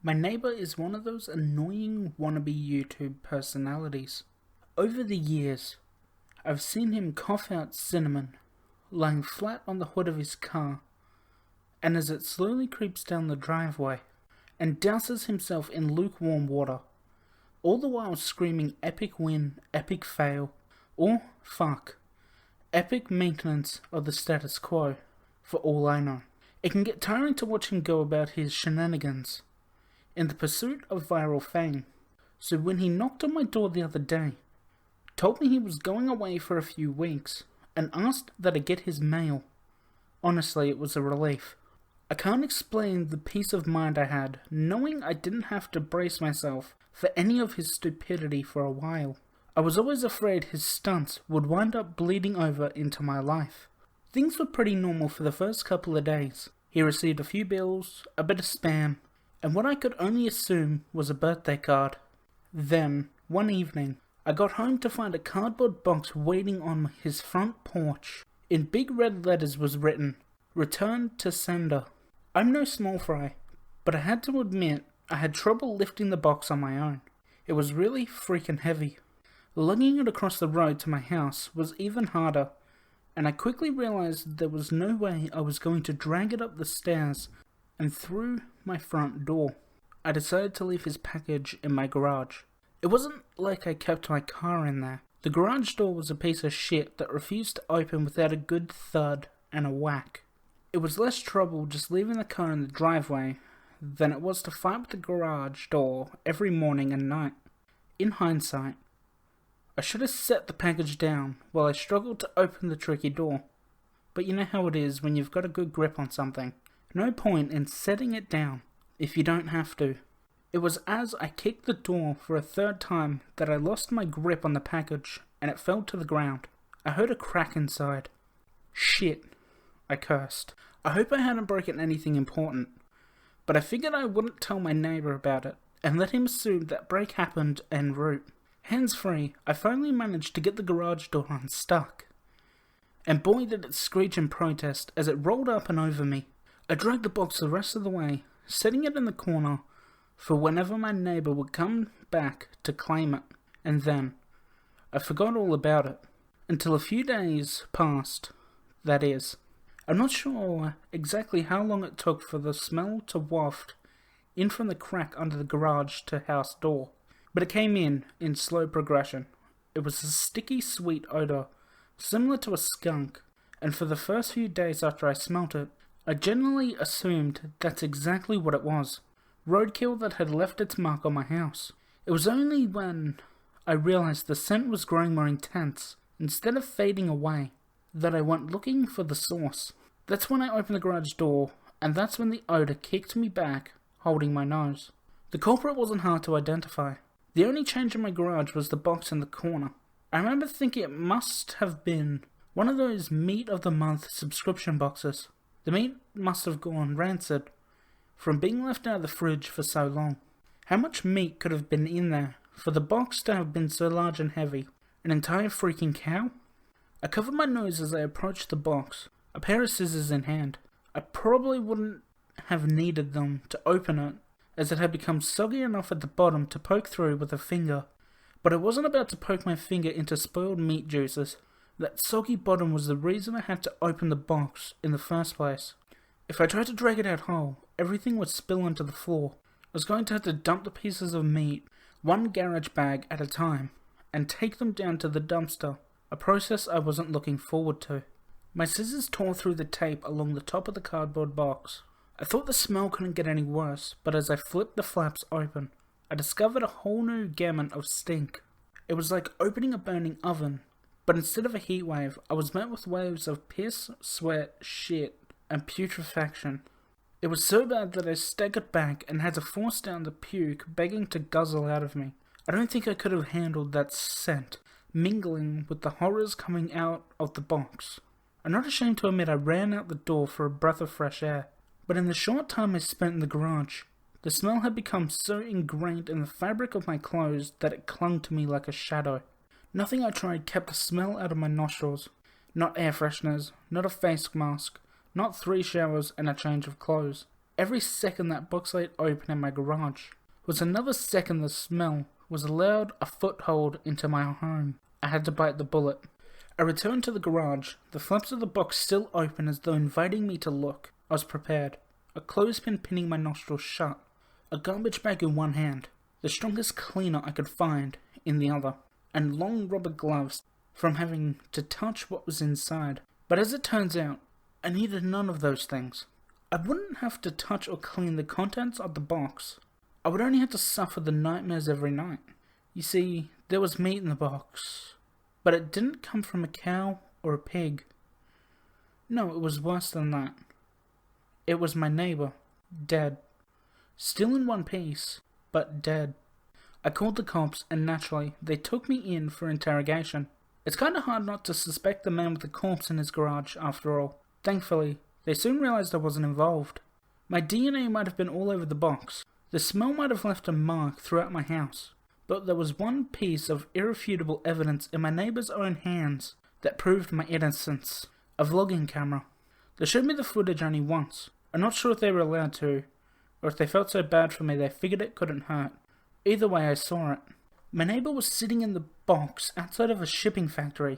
My neighbour is one of those annoying wannabe YouTube personalities. Over the years, I've seen him cough out cinnamon, lying flat on the hood of his car, and as it slowly creeps down the driveway, and douses himself in lukewarm water, all the while screaming epic win, epic fail, or fuck, epic maintenance of the status quo, for all I know. It can get tiring to watch him go about his shenanigans in the pursuit of viral fame. So when he knocked on my door the other day, told me he was going away for a few weeks, and asked that I get his mail, honestly it was a relief. I can't explain the peace of mind I had, knowing I didn't have to brace myself for any of his stupidity for a while. I was always afraid his stunts would wind up bleeding over into my life. Things were pretty normal for the first couple of days. He received a few bills, a bit of spam, and what I could only assume was a birthday card. Then, one evening, I got home to find a cardboard box waiting on his front porch. In big red letters was written, "Return to sender." I'm no small fry, but I had to admit I had trouble lifting the box on my own. It was really freaking heavy. Lugging it across the road to my house was even harder, and I quickly realized there was no way I was going to drag it up the stairs and through my front door. I decided to leave his package in my garage. It wasn't like I kept my car in there. The garage door was a piece of shit that refused to open without a good thud and a whack. It was less trouble just leaving the car in the driveway than it was to fight with the garage door every morning and night. In hindsight, I should have set the package down while I struggled to open the tricky door. But you know how it is when you've got a good grip on something. No point in setting it down if you don't have to. It was as I kicked the door for a third time that I lost my grip on the package and it fell to the ground. I heard a crack inside. Shit, I cursed. I hope I hadn't broken anything important, but I figured I wouldn't tell my neighbour about it and let him assume that break happened en route. Hands-free, I finally managed to get the garage door unstuck. And boy did it screech in protest as it rolled up and over me. I dragged the box the rest of the way, setting it in the corner for whenever my neighbour would come back to claim it. And then, I forgot all about it. Until a few days passed, that is. I'm not sure exactly how long it took for the smell to waft in from the crack under the garage to house door. But it came in slow progression. It was a sticky, sweet odour, similar to a skunk, and for the first few days after I smelt it, I generally assumed that's exactly what it was. Roadkill that had left its mark on my house. It was only when I realised the scent was growing more intense, instead of fading away, that I went looking for the source. That's when I opened the garage door, and that's when the odour kicked me back, holding my nose. The culprit wasn't hard to identify. The only change in my garage was the box in the corner. I remember thinking it must have been one of those meat of the month subscription boxes. The meat must have gone rancid from being left out of the fridge for so long. How much meat could have been in there for the box to have been so large and heavy? An entire freaking cow? I covered my nose as I approached the box, a pair of scissors in hand. I probably wouldn't have needed them to open it, as it had become soggy enough at the bottom to poke through with a finger. But I wasn't about to poke my finger into spoiled meat juices. That soggy bottom was the reason I had to open the box in the first place. If I tried to drag it out whole, everything would spill onto the floor. I was going to have to dump the pieces of meat, one garage bag at a time, and take them down to the dumpster, a process I wasn't looking forward to. My scissors tore through the tape along the top of the cardboard box. I thought the smell couldn't get any worse, but as I flipped the flaps open, I discovered a whole new gamut of stink. It was like opening a burning oven, but instead of a heat wave, I was met with waves of piss, sweat, shit, and putrefaction. It was so bad that I staggered back and had to force down the puke begging to guzzle out of me. I don't think I could have handled that scent, mingling with the horrors coming out of the box. I'm not ashamed to admit I ran out the door for a breath of fresh air. But in the short time I spent in the garage, the smell had become so ingrained in the fabric of my clothes that it clung to me like a shadow. Nothing I tried kept the smell out of my nostrils. Not air fresheners, not a face mask, not 3 showers and a change of clothes. every second that box laid open in my garage was another second the smell was allowed a foothold into my home. I had to bite the bullet. I returned to the garage, the flaps of the box still open as though inviting me to look. I was prepared. A clothespin pinning my nostrils shut. A garbage bag in one hand, the strongest cleaner I could find in the other, and long rubber gloves from having to touch what was inside. But as it turns out, I needed none of those things. I wouldn't have to touch or clean the contents of the box. I would only have to suffer the nightmares every night. You see, there was meat in the box, but it didn't come from a cow or a pig. No, it was worse than that. It was my neighbour, dead. Still in one piece, but dead. I called the cops and naturally, they took me in for interrogation. It's kinda hard not to suspect the man with the corpse in his garage after all. Thankfully, they soon realised I wasn't involved. My DNA might have been all over the box. The smell might have left a mark throughout my house. But there was one piece of irrefutable evidence in my neighbour's own hands that proved my innocence. A vlogging camera. They showed me the footage only once. I'm not sure if they were allowed to, or if they felt so bad for me they figured it couldn't hurt. Either way, I saw it. My neighbour was sitting in the box outside of a shipping factory,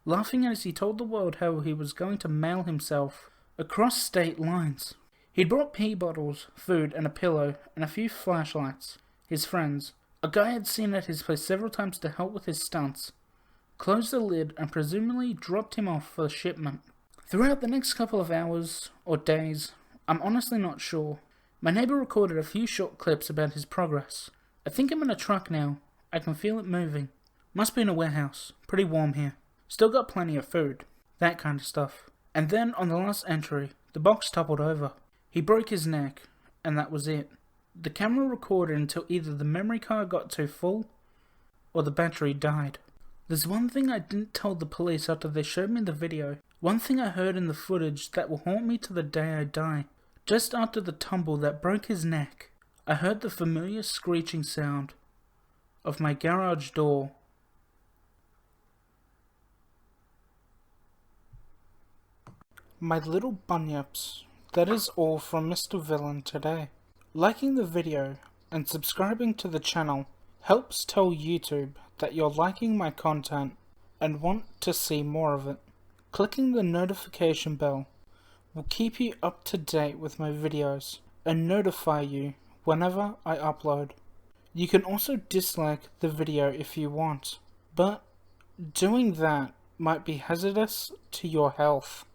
laughing as he told the world how he was going to mail himself across state lines. He'd brought pee bottles, food, and a pillow, and a few flashlights. His friends, a guy I'd seen at his place several times to help with his stunts, closed the lid and presumably dropped him off for the shipment. Throughout the next couple of hours, or days, I'm honestly not sure. My neighbour recorded a few short clips about his progress. I think I'm in a truck now. I can feel it moving. Must be in a warehouse. Pretty warm here. Still got plenty of food. That kind of stuff. And then on the last entry, the box toppled over. He broke his neck, and that was it. The camera recorded until either the memory card got too full, or the battery died. There's one thing I didn't tell the police after they showed me the video. One thing I heard in the footage that will haunt me to the day I die. Just after the tumble that broke his neck, I heard the familiar screeching sound of my garage door. My little bunyips, that is all from Mr. Villyn today. Liking the video and subscribing to the channel helps tell YouTube that you're liking my content and want to see more of it. Clicking the notification bell will keep you up to date with my videos and notify you whenever I upload. You can also dislike the video if you want, but doing that might be hazardous to your health.